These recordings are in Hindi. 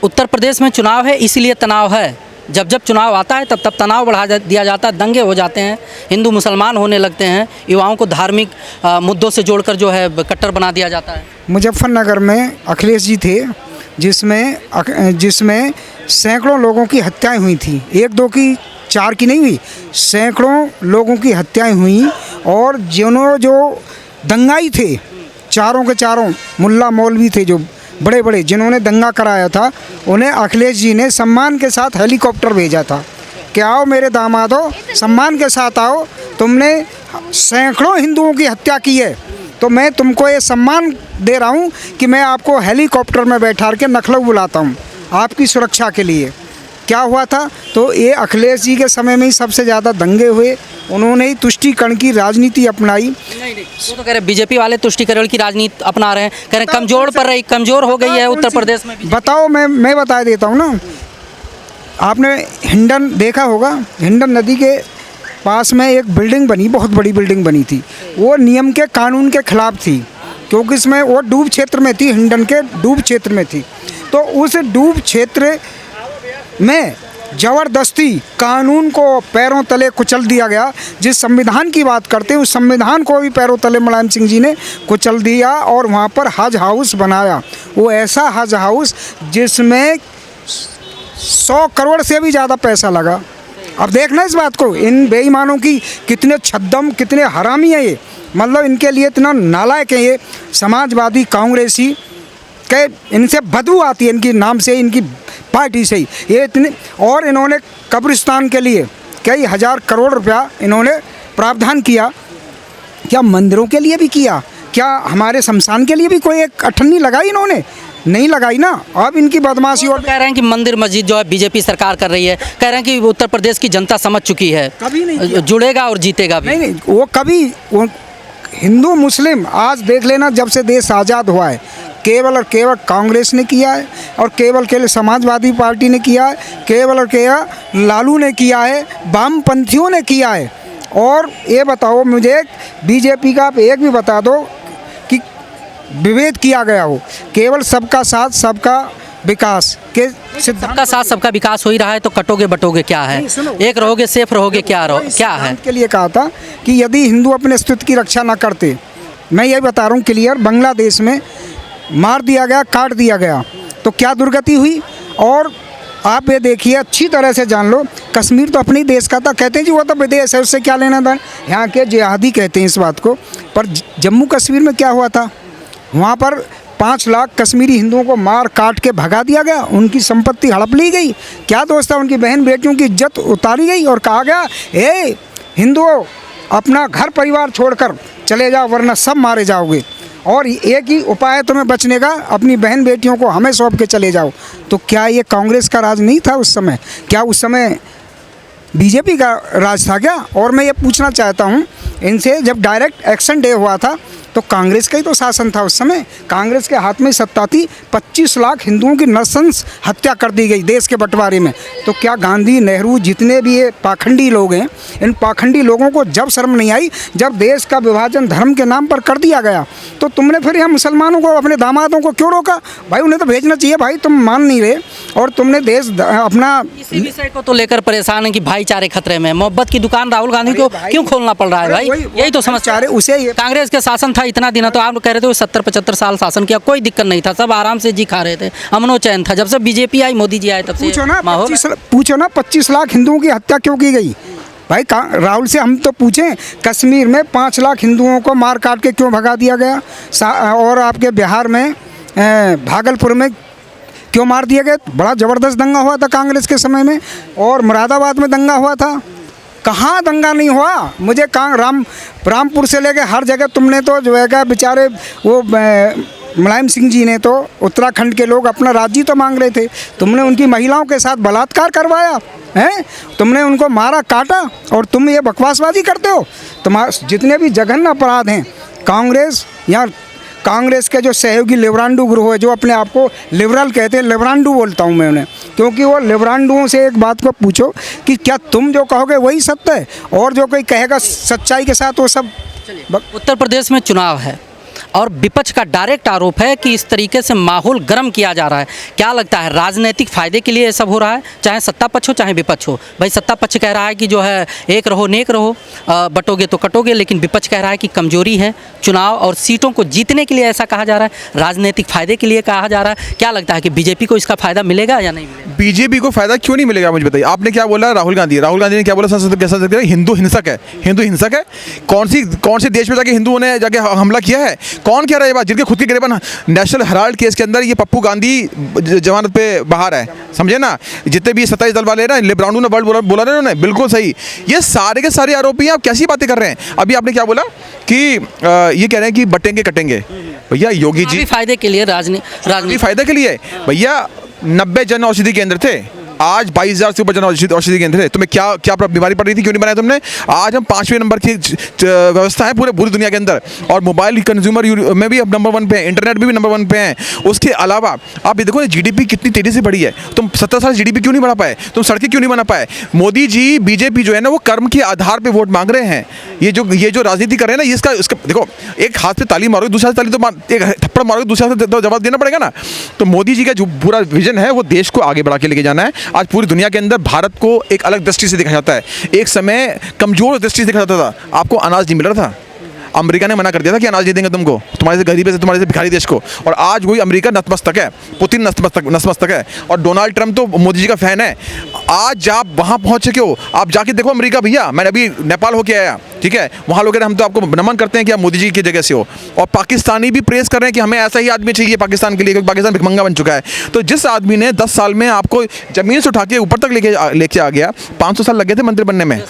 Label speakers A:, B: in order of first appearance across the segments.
A: उत्तर प्रदेश में चुनाव है, इसीलिए तनाव है। जब जब चुनाव आता है तब तनाव बढ़ा दिया जाता है, दंगे हो जाते हैं, हिंदू मुसलमान होने लगते हैं, युवाओं को धार्मिक मुद्दों से जोड़कर जो है कट्टर बना दिया जाता है।
B: मुजफ्फरनगर में अखिलेश जी थे, जिसमें सैकड़ों लोगों की हत्याएं हुई थी, एक दो की, चार की नहीं हुई, सैकड़ों लोगों की हत्याएं हुई। और जो दंगाई थे, चारों के चारों मुल्ला मौलवी थे, जो बड़े बड़े जिन्होंने दंगा कराया था, उन्हें अखिलेश जी ने सम्मान के साथ हेलीकॉप्टर भेजा था कि आओ मेरे दामादो, सम्मान के साथ आओ, तुमने सैकड़ों हिंदुओं की हत्या की है, तो मैं तुमको ये सम्मान दे रहा हूँ कि मैं आपको हेलीकॉप्टर में बैठा के लखनऊ बुलाता हूँ आपकी सुरक्षा के लिए। क्या हुआ था? तो ये अखिलेश जी के समय में ही सबसे ज़्यादा दंगे हुए, उन्होंने ही तुष्टीकरण की राजनीति अपनाई।
A: नहीं, वो तो कह रहे बीजेपी वाले तुष्टीकरण की राजनीति अपना रहे हैं, कह रहे कमजोर हो गई है उत्तर प्रदेश में।
B: बताओ, मैं बता देता हूँ ना। आपने हिंडन देखा होगा, हिंडन नदी के पास में एक बिल्डिंग बनी, बहुत बड़ी बिल्डिंग बनी थी, वो नियम के कानून के खिलाफ थी, क्योंकि इसमें वो डूब क्षेत्र में थी, हिंडन के डूब क्षेत्र में थी। तो उस डूब क्षेत्र में ज़बरदस्ती कानून को पैरों तले कुचल दिया गया। जिस संविधान की बात करते हैं, उस संविधान को भी पैरों तले मुलायम सिंह जी ने कुचल दिया और वहाँ पर हज हाउस बनाया। वो ऐसा हज हाउस जिसमें 100 करोड़ से भी ज़्यादा पैसा लगा। अब देखना इस बात को, इन बेईमानों की कितने छद्दम, कितने हरामी हैं ये, मतलब इनके लिए इतना नालायक है ये समाजवादी कांग्रेसी के, इनसे बदबू आती है इनकी नाम से, इनकी पार्टी से ही ये इतने। और इन्होंने कब्रिस्तान के लिए कई हजार करोड़ रुपया इन्होंने प्रावधान किया। क्या मंदिरों के लिए भी किया? क्या हमारे शमशान के लिए भी कोई एक अठन्नी लगाई इन्होंने? नहीं लगाई ना। अब इनकी बदमाशी। और
A: कह रहे हैं कि मंदिर मस्जिद जो है बीजेपी सरकार कर रही है, कह रहे हैं कि उत्तर प्रदेश की जनता समझ चुकी है,
B: कभी नहीं
A: जुड़ेगा और जीतेगा भी।
B: नहीं, वो कभी, वो हिंदू मुस्लिम आज देख लेना, जब से देश आज़ाद हुआ है, केवल और केवल कांग्रेस ने किया है, और केवल समाजवादी पार्टी ने किया है, केवल और केवल लालू ने किया है, वामपंथियों ने किया है। और ये बताओ मुझे, बीजेपी का आप एक भी बता दो कि विभेद किया गया हो। केवल सबका साथ सबका विकास के
A: सबका साथ सबका विकास हो ही रहा है, तो कटोगे बटोगे क्या है? एक रहोगे सेफ रहोगे, क्या है?
B: के लिए कहा था कि यदि हिंदू अपने अस्तित्व की रक्षा ना करते, मैं ये बता रहा हूँ क्लियर, बांग्लादेश में मार दिया गया, काट दिया गया, तो क्या दुर्गति हुई। और आप ये देखिए, अच्छी तरह से जान लो, कश्मीर तो अपने देश का था, कहते हैं जी वो तो विदेश है, उससे क्या लेना था, यहाँ के जिहादी कहते हैं इस बात को। पर जम्मू कश्मीर में क्या हुआ था? वहाँ पर 5 लाख कश्मीरी हिंदुओं को मार काट के भगा दिया गया, उनकी संपत्ति हड़प ली गई। क्या दोस्त था, उनकी बहन बेटियों की इज्जत उतारी गई और कहा गया, ए हिंदुओं, अपना घर परिवार छोड़कर चले जाओ वरना सब मारे जाओगे, और एक ही उपाय है तुम्हें बचने का, अपनी बहन बेटियों को हमें सौंप के चले जाओ। तो क्या ये कांग्रेस का राज नहीं था उस समय? क्या उस समय बीजेपी का राज था क्या? और मैं ये पूछना चाहता हूँ इनसे, जब डायरेक्ट एक्शन डे हुआ था तो कांग्रेस का ही तो शासन था उस समय, कांग्रेस के हाथ में सत्ता थी। 25 लाख हिंदुओं की नृशंस हत्या कर दी गई देश के बंटवारे में। तो क्या गांधी, नेहरू, जितने भी ये पाखंडी लोग हैं, इन पाखंडी लोगों को जब शर्म नहीं आई, जब देश का विभाजन धर्म के नाम पर कर दिया गया, तो तुमने फिर यहाँ मुसलमानों को, अपने दामादों को क्यों रोका? भाई उन्हें तो भेजना चाहिए, भाई तुम मान नहीं रहे, और तुमने देश अपना
A: इसी विषय को तो लेकर परेशान है कि भाईचारे खतरे में, मोहब्बत की दुकान राहुल गांधी को क्यों खोलना पड़ रहा है भाई? यही तो समस्या है।
B: उसे
A: कांग्रेस के शासन इतना दिन, तो आप कह रहे थे 70-75 साल शासन किया, कोई दिक्कत नहीं था, सब आराम से जी खा रहे थे, अमनो चैन था। जब से बीजेपी आई, मोदी जी आए, तब से
B: पूछो ना 25 लाख हिंदुओं की हत्या क्यों की गई? भाई राहुल से हम तो पूछें, कश्मीर में 5 लाख हिंदुओं को मार काट के क्यों भगा दिया गया? और आपके बिहार में, भागलपुर में क्यों मार दिया गया? बड़ा ज़बरदस्त दंगा हुआ था कांग्रेस के समय में, और मुरादाबाद में दंगा हुआ था। कहाँ दंगा नहीं हुआ? मुझे रामपुर से लेके हर जगह तुमने तो जो है क्या, बेचारे वो मुलायम सिंह जी ने तो, उत्तराखंड के लोग अपना राज्य तो मांग रहे थे, तुमने उनकी महिलाओं के साथ बलात्कार करवाया है, तुमने उनको मारा काटा, और तुम ये बकवासबाजी करते हो। तुम्हारे जितने भी जघन्य अपराध हैं, कांग्रेस या कांग्रेस के जो सहयोगी लिबरांडू ग्रोह है, जो अपने आप को लिबरल कहते हैं, लिबरांडू बोलता हूँ मैं उन्हें, क्योंकि वो लिबरांडुओं से एक बात को पूछो कि क्या तुम जो कहोगे वही सत्य है, और जो कोई कहेगा सच्चाई के साथ वो सब।
A: उत्तर प्रदेश में चुनाव है, और विपक्ष का डायरेक्ट आरोप है कि इस तरीके से माहौल गर्म किया जा रहा है। क्या लगता है, राजनीतिक फ़ायदे के लिए ये सब हो रहा है, चाहे सत्ता पक्ष हो चाहे विपक्ष हो? भाई सत्ता पक्ष कह रहा है कि जो है एक रहो नेक रहो, बटोगे तो कटोगे, लेकिन विपक्ष कह रहा है कि कमजोरी है, चुनाव और सीटों को जीतने के लिए ऐसा कहा जा रहा है, राजनीतिक फ़ायदे के लिए कहा जा रहा है। क्या लगता है कि बीजेपी को इसका फ़ायदा मिलेगा या नहीं मिलेगा?
C: बीजेपी को फायदा क्यों नहीं मिलेगा, मुझे बताइए। आपने क्या बोला, राहुल गांधी ने क्या बोला संसद के, हिंदू हिंसक है, हिंदू हिंसक है। कौन से देश में जाके हिंदुओं ने जाके हमला किया है? कौन कह रहा है ये बात? जिनके खुद के गिरफ्तार नेशनल हेराल्ड केस के अंदर ये पप्पू गांधी जमानत पे बाहर है, समझे ना। जितने भी 27 दल वाले ना, लिब्रांडू ने वर्ड बोला ना उन्होंने, बिल्कुल सही। ये सारे के सारे आरोपी आप कैसी बातें कर रहे हैं? अभी आपने क्या बोला कि ये कह रहे हैं कि बटेंगे कटेंगे। भैया योगी जी
A: फायदे के लिए राजनीति
C: फायदे के लिए भैया 90 जन औषधि केंद्र थे, आज 22,000 से ऊपर जन औषधि केंद्र थे। तुम्हें क्या बीमारी पड़ रही थी, क्यों नहीं बनाया तुमने? आज हम 5वें नंबर की व्यवस्था है पूरी दुनिया के अंदर, और मोबाइल कंज्यूमर में भी अब नंबर 1 पे है, इंटरनेट में भी नंबर 1 पे हैं। उसके अलावा आप ये देखो जीडीपी कितनी तेजी से बढ़ी है। तुम 17 साल जीडीपी क्यों नहीं बढ़ा पाए? तुम सड़कें क्यों नहीं बना पाए? मोदी जी, बीजेपी जो है ना, वो कर्म के आधार पर वोट मांग रहे हैं। ये जो राजनीति कर रहे हैं ना, इसका देखो, एक हाथ से ताली मारोगे, दूसरे हाथ से ताली तो एक थप्पड़ मारोगे, दूसरे हाथ से तो जवाब देना पड़ेगा ना। तो मोदी जी का जो पूरा विजन है वो देश को आगे बढ़ा के लेके जाना है। आज पूरी दुनिया के अंदर भारत को एक अलग दृष्टि से देखा जाता है। एक समय कमजोर दृष्टि से देखा जाता था, आपको अनाज नहीं मिल रहा था, अमेरिका ने मना कर दिया था कि अनाज नहीं देंगे तुमको, तुम्हारे से गरीब है, तुम्हारे से भिखारी देश को। और आज वही अमेरिका नतमस्तक है, पुतिन नतमस्तक है, और डोनाल्ड ट्रंप तो मोदी जी का फैन है। आज आप वहाँ पहुँच चुके हो, आप जाके देखो अमेरिका। भैया मैंने अभी नेपाल होके आया, ठीक है, वहाँ लोग हम तो आपको नमन करते हैं कि आप मोदी जी की जगह से हो। और पाकिस्तानी भी प्रेस कर रहे हैं कि हमें ऐसा ही आदमी चाहिए पाकिस्तान के लिए, क्योंकि पाकिस्तान भिखमंगा बन चुका है। तो जिस आदमी ने 10 साल में आपको ज़मीन से उठा के ऊपर तक लेके आ गया, 500 साल लगे थे मंत्री बनने में,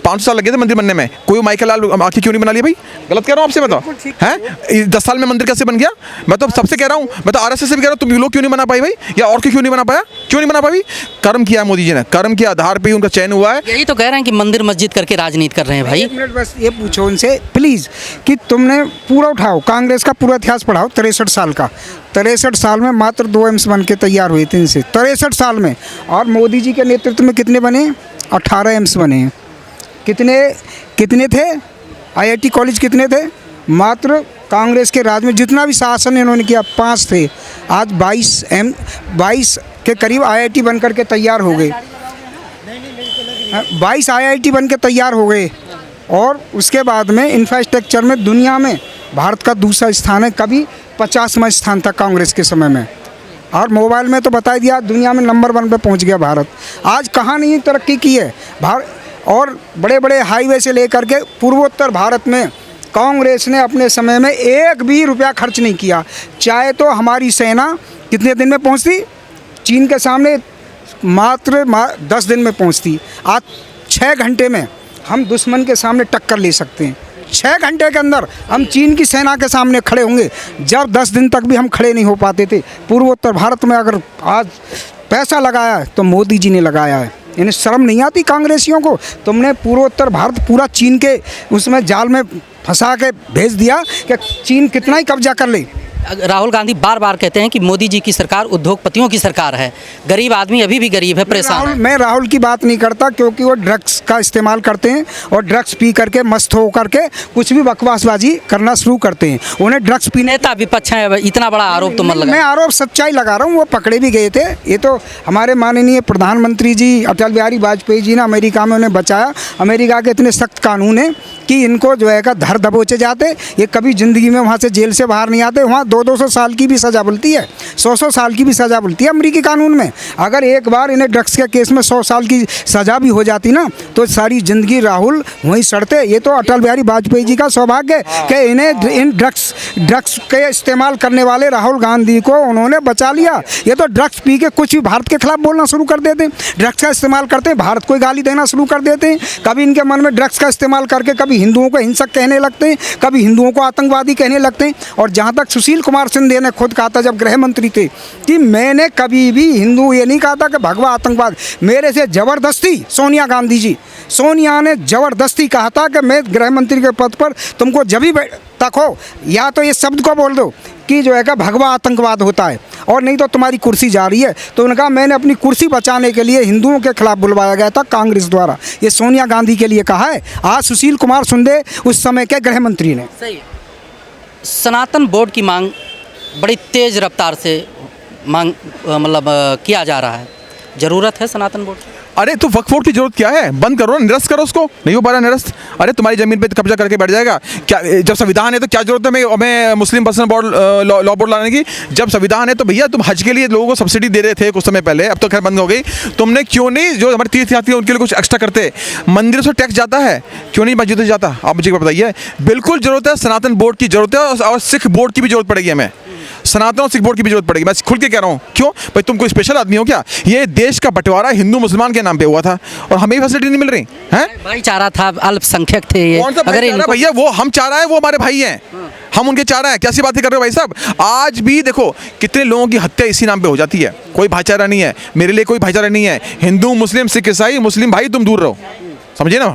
C: 500 साल लगे थे मंत्री बनने में। कोई माइकल लाल आखिर क्यों नहीं बना लिया? भाई गलत कह रहा हूँ आपसे, बताओ हैं? 10 साल में मंत्री कैसे बन गया? मैं तो सबसे कह रहा हूँ, मैं तो आरएसएस से भी कह रहा हूँ, तुम लोग क्यों नहीं बना पाई भाई? या और क्यों नहीं बना पाया? क्यों नहीं बना पाई? कर्म किया मोदी जी ने, कर्म के आधार पर ही उनका चयन हुआ है।
A: यही तो कह रहे हैं कि मंदिर मस्जिद करके राजनीति कर रहे हैं। भाई
B: 1 मिनट बस ये पूछो उनसे प्लीज़ कि तुमने पूरा उठाओ, कांग्रेस का पूरा इतिहास पढ़ाओ 63 साल का। 63 साल में मात्र 2 एम्स बन के तैयार हुए थे इनसे, 63 साल में। और मोदी जी के नेतृत्व में कितने बने? 18 एम्स बने हैं। कितने थे? आईआईटी कॉलेज कितने थे? मात्र कांग्रेस के राज में जितना भी शासन इन्होंने किया 5 थे। आज 22 के करीब आईआईटी बन करके तैयार हो गए, 22 आईआईटी बन के तैयार हो गए। और उसके बाद में इंफ्रास्ट्रक्चर में दुनिया में भारत का दूसरा स्थान है, कभी 50वां स्थान था कांग्रेस के समय में। और मोबाइल में तो बता दिया, दुनिया में नंबर 1 पे पहुंच गया भारत। आज कहाँ नहीं तरक्की की है भारत। और बड़े बड़े हाईवे से लेकर के पूर्वोत्तर भारत में कांग्रेस ने अपने समय में 1 भी रुपया खर्च नहीं किया। चाहे तो हमारी सेना कितने दिन में पहुंचती? चीन के सामने मात्र 10 दिन में पहुंचती। आज 6 घंटे में हम दुश्मन के सामने टक्कर ले सकते हैं। 6 घंटे के अंदर हम चीन की सेना के सामने खड़े होंगे, जब 10 दिन तक भी हम खड़े नहीं हो पाते थे। पूर्वोत्तर भारत में अगर आज पैसा लगाया है तो मोदी जी ने लगाया है। इन्हें शर्म नहीं आती कांग्रेसियों को? तुमने पूर्वोत्तर भारत पूरा चीन के उसमें जाल में फंसा के भेज दिया कि चीन कितना ही कब्जा कर ले।
A: राहुल गांधी बार बार कहते हैं कि मोदी जी की सरकार उद्योगपतियों की सरकार है, गरीब आदमी अभी भी गरीब है, परेशान है।
B: मैं राहुल की बात नहीं करता, क्योंकि वो ड्रग्स का इस्तेमाल करते हैं और ड्रग्स पी करके मस्त हो करके कुछ भी बकवासबाजी करना शुरू करते हैं। उन्हें ड्रग्स पीने
A: नेता विपक्ष है, इतना बड़ा आरोप तो मत लगा।
B: मैं आरोप सच्चाई लगा रहा हूँ, वो पकड़े भी गए थे। ये तो हमारे माननीय प्रधानमंत्री जी अटल बिहारी वाजपेयी जी ने अमेरिका में उन्हें बचाया। अमेरिका के इतने सख्त कानून हैं कि इनको जो है का धर दबोचे जाते, ये कभी ज़िंदगी में वहाँ से जेल से बाहर नहीं आते। वहाँ 200-200 साल की भी सज़ा मिलती है, 100-100 साल की भी सज़ा मिलती है अमेरिकी कानून में। अगर एक बार इन्हें ड्रग्स के केस में 100 साल की सज़ा भी हो जाती ना, तो सारी ज़िंदगी राहुल वहीं सड़ते। ये तो अटल बिहारी वाजपेयी जी का सौभाग्य है कि इन्हें इन ड्रग्स के इस्तेमाल करने वाले राहुल गांधी को उन्होंने बचा लिया। ये तो ड्रग्स पी के कुछ भी भारत के खिलाफ बोलना शुरू कर देते हैं, ड्रग्स का इस्तेमाल करते हैं, भारत को गाली देना शुरू कर देते हैं। कभी इनके मन में ड्रग्स का इस्तेमाल करके कभी हिंदुओं को हिंसक कहने लगते हैं, कभी हिंदुओं को आतंकवादी कहने लगते हैं। और जहाँ तक सुशील कुमार सिंधे ने खुद कहा था जब गृह मंत्री थे कि मैंने कभी भी हिंदू ये नहीं कहा था कि भगवा आतंकवाद, मेरे से ज़बरदस्ती सोनिया गांधी जी, सोनिया ने ज़बरदस्ती कहा था कि मैं गृह मंत्री के पद पर तुमको जब भी तक हो या तो ये शब्द को बोल दो कि जो है कि भगवा आतंकवाद होता है, और नहीं तो तुम्हारी कुर्सी जा रही है। तो उन्होंने कहा मैंने अपनी कुर्सी बचाने के लिए हिंदुओं के खिलाफ बुलवाया गया था कांग्रेस द्वारा। ये सोनिया गांधी के लिए कहा है, आज सुशील कुमार सिंधे उस समय के गृह मंत्री ने।
A: सही सनातन बोर्ड की मांग बड़ी तेज़ रफ्तार से मांग मतलब किया जा रहा है, ज़रूरत है सनातन बोर्ड की?
C: अरे तो वक्फ बोर्ड की जरूरत क्या है? बंद करो ना, निरस्त करो उसको। नहीं हो पा रहा निरस्त। अरे तुम्हारी जमीन पे कब्जा करके बैठ जाएगा क्या? जब संविधान है तो क्या जरूरत है हमें मुस्लिम पर्सनल बोर्ड लॉ बोर्ड लाने की? जब संविधान है तो भैया तुम हज के लिए लोगों को सब्सिडी दे रहे थे कुछ समय पहले, अब तो खैर बंद हो गई। तुमने क्यों नहीं जो हमारे तीर्थयात्री उनके लिए कुछ एक्स्ट्रा करते? मंदिरों से टैक्स जाता है, क्यों नहीं मस्जिदों से जाता? आप मुझे बताइए। बिल्कुल जरूरत है, सनातन बोर्ड की जरूरत है और सिख बोर्ड की भी जरूरत पड़ेगी हमें। सनातन और सिख बोर्ड की भी जरूरत पड़ेगी। मैं खुल के कह रहा हूँ। क्यों भाई, तुम कोई स्पेशल आदमी हो क्या? ये देश का बंटवारा हिंदू मुसलमान के नाम पे हुआ था और हमें फैसिलिटी नहीं मिल रही है।
A: भाईचारा था, अल्पसंख्यक थे ये।
C: कौन सा भाईचारा भैया? वो हम चाह रहा है, वो हमारे भाई हैं, हम उनके चाह रहे हैं। कैसी बातें कर रहे हो भाई साहब? आज भी देखो कितने लोगों की हत्या इसी नाम पे हो जाती है। कोई भाईचारा नहीं है, मेरे लिए कोई भाईचारा नहीं है। हिंदू मुस्लिम सिख ईसाई मुस्लिम भाई तुम दूर रहो, समझिए ना?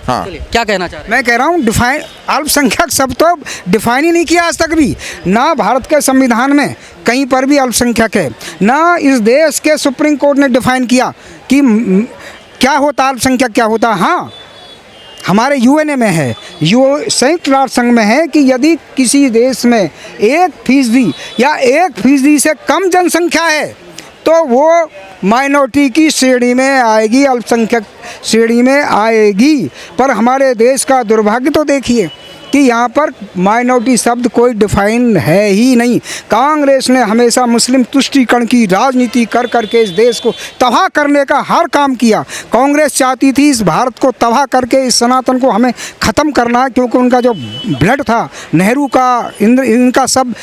C: हाँ,
A: क्या कहना चाह रहे हैं?
B: मैं कह रहा हूँ डिफाइन अल्पसंख्यक शब्द तो डिफाइन ही नहीं किया आज तक भी, ना भारत के संविधान में कहीं पर भी अल्पसंख्यक है, ना इस देश के सुप्रीम कोर्ट ने डिफाइन किया कि क्या होता अल्पसंख्यक, क्या होता। हाँ, हमारे यूएनए में है, संयुक्त राष्ट्र संघ में है कि यदि किसी देश में 1% या 1% से कम जनसंख्या है तो वो माइनॉरिटी की श्रेणी में आएगी, अल्पसंख्यक श्रेणी में आएगी। पर हमारे देश का दुर्भाग्य तो देखिए कि यहाँ पर माइनॉरिटी शब्द कोई डिफाइन है ही नहीं। कांग्रेस ने हमेशा मुस्लिम तुष्टीकरण की राजनीति कर करके इस देश को तबाह करने का हर काम किया। कांग्रेस चाहती थी इस भारत को तबाह करके इस सनातन को हमें ख़त्म करना है, क्योंकि उनका जो ब्लड था नेहरू का, इनका सब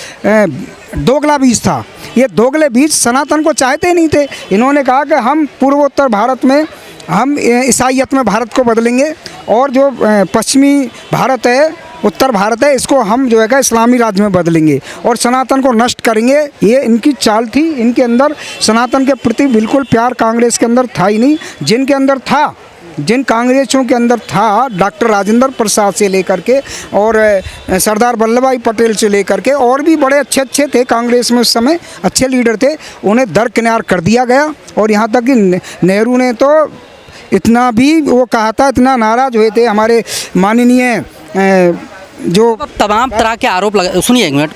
B: दोगला बीज था। ये दोगले बीज सनातन को चाहते ही नहीं थे। इन्होंने कहा कि हम पूर्वोत्तर भारत में हम ईसाइयत में भारत को बदलेंगे और जो पश्चिमी भारत है, उत्तर भारत है, इसको हम जो है इस्लामी राज्य में बदलेंगे और सनातन को नष्ट करेंगे। ये इनकी चाल थी। इनके अंदर सनातन के प्रति बिल्कुल प्यार कांग्रेस के अंदर था ही नहीं। जिनके अंदर था, जिन कांग्रेसियों के अंदर था, डॉक्टर राजेंद्र प्रसाद से लेकर के और सरदार वल्लभ भाई पटेल से लेकर के और भी बड़े अच्छे अच्छे थे कांग्रेस में उस समय, अच्छे लीडर थे, उन्हें दरकिनार कर दिया गया। और यहाँ तक कि नेहरू ने तो इतना भी वो कहा था, इतना नाराज़ हुए थे हमारे माननीय जो
A: तमाम तरह के आरोप सुनिए एक मिनट,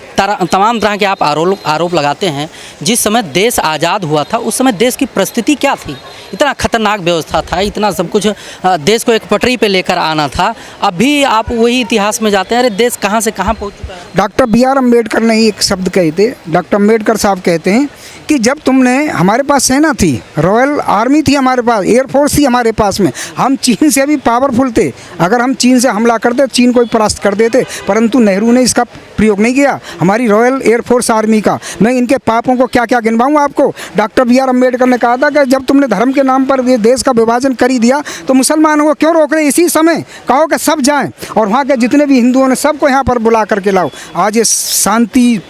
A: तमाम तरह के आप आरोप लगाते हैं। जिस समय देश आज़ाद हुआ था उस समय देश की परिस्थिति क्या थी? इतना खतरनाक व्यवस्था था, इतना सब कुछ, देश को एक पटरी पे लेकर आना था। अभी आप वही इतिहास में जाते हैं, अरे देश कहाँ से कहाँ पहुँच चुका है।
B: Doctor B.R. अम्बेडकर ने एक शब्द कहे थे। डॉक्टर अम्बेडकर साहब कहते हैं कि जब तुमने, हमारे पास सेना थी, रॉयल आर्मी थी हमारे पास, एयरफोर्स थी हमारे पास में, हम चीन से भी पावरफुल थे। अगर हम चीन से हमला करते चीन को परास्त कर देते, परंतु नेहरू ने इसका प्रयोग नहीं किया, हमारी रॉयल एयरफोर्स आर्मी का। मैं इनके पापों को क्या क्या गिनवाऊँ आपको। Doctor B.R. अम्बेडकर ने कहा था कि जब तुमने धर्म के नाम पर ये देश का विभाजन कर ही दिया तो मुसलमानों को क्यों रोक रहे? इसी समय कहो कि सब जाएं और वहाँ के जितने भी हिंदुओं ने सबको यहाँ पर बुला करके लाओ। आज ये शांति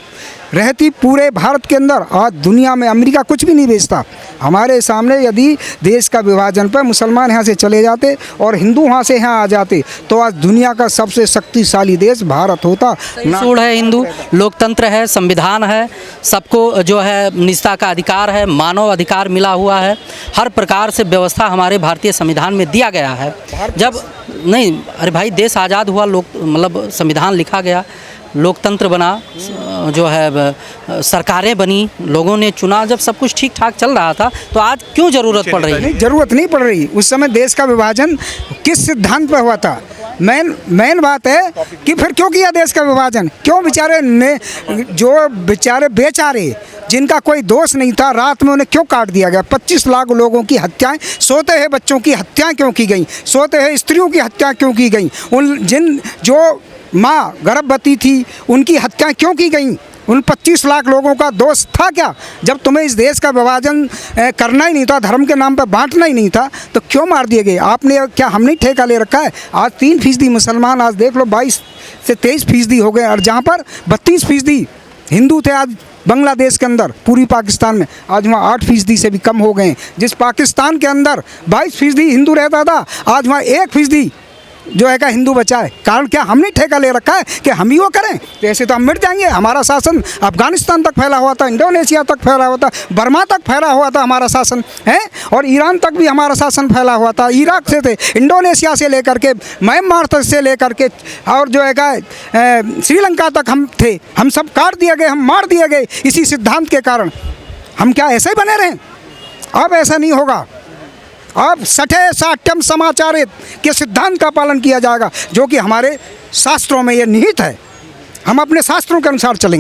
B: रहती पूरे भारत के अंदर। आज दुनिया में अमेरिका कुछ भी नहीं बेचता। हमारे सामने यदि देश का विभाजन पर मुसलमान यहाँ से चले जाते और हिंदू वहाँ से यहाँ आ जाते तो आज दुनिया का सबसे शक्तिशाली देश भारत होता।
A: सूढ़ है, हिंदू लोकतंत्र है, संविधान है, सबको जो है निजता का अधिकार है, मानव अधिकार मिला हुआ है, हर प्रकार से व्यवस्था हमारे भारतीय संविधान में दिया गया है। जब नहीं, अरे भाई देश आज़ाद हुआ, लोक मतलब संविधान लिखा गया, लोकतंत्र बना, जो है सरकारें बनी, लोगों ने चुना, जब सब कुछ ठीक ठाक चल रहा था तो आज क्यों ज़रूरत पड़ रही है?
B: नहीं, ज़रूरत नहीं पड़ रही। उस समय देश का विभाजन किस सिद्धांत पर हुआ था? मेन बात है कि फिर क्यों किया देश का विभाजन? क्यों बेचारे ने, जो बेचारे बेचारे जिनका कोई दोष नहीं था, रात में उन्हें क्यों काट दिया गया? 25 लाख लोगों की हत्याएं, सोते हुए बच्चों की हत्याएं क्यों की गई? सोते हुए स्त्रियों की हत्या क्यों की गई? जो माँ गर्भवती थी उनकी हत्या क्यों की गई? उन 25 लाख लोगों का दोष था क्या? जब तुम्हें इस देश का विभाजन करना ही नहीं था, धर्म के नाम पर बांटना ही नहीं था, तो क्यों मार दिए गए? आपने क्या, हमने ठेका ले रखा है? आज 3% मुसलमान, आज देख लो 22 से 23% हो गए, और जहाँ पर 32% हिंदू थे आज बांग्लादेश के अंदर, पूर्वी पाकिस्तान में, आज वहाँ 8% से भी कम हो गए। जिस पाकिस्तान के अंदर 22% हिंदू रहता था, आज वहाँ 1% जो है का हिंदू बचाए। कारण क्या, हमने ठेका ले रखा है कि हम ही वो करें, तो ऐसे तो हम मिट जाएंगे। हमारा शासन अफगानिस्तान तक फैला हुआ था, इंडोनेशिया तक फैला हुआ था, बर्मा तक फैला हुआ था हमारा शासन है, और ईरान तक भी हमारा शासन फैला हुआ था, इराक से थे, इंडोनेशिया से लेकर के म्यांमार तक से लेकर के और जो है का श्रीलंका तक हम थे। हम सब काट दिए गए, हम मार दिए गए इसी सिद्धांत के कारण। हम क्या ऐसे ही बने रहें? अब ऐसा नहीं होगा। अब सठे साठ्यम समाचारित के सिद्धांत का पालन किया जाएगा, जो कि हमारे शास्त्रों में ये निहित है। हम अपने शास्त्रों के अनुसार चलेंगे।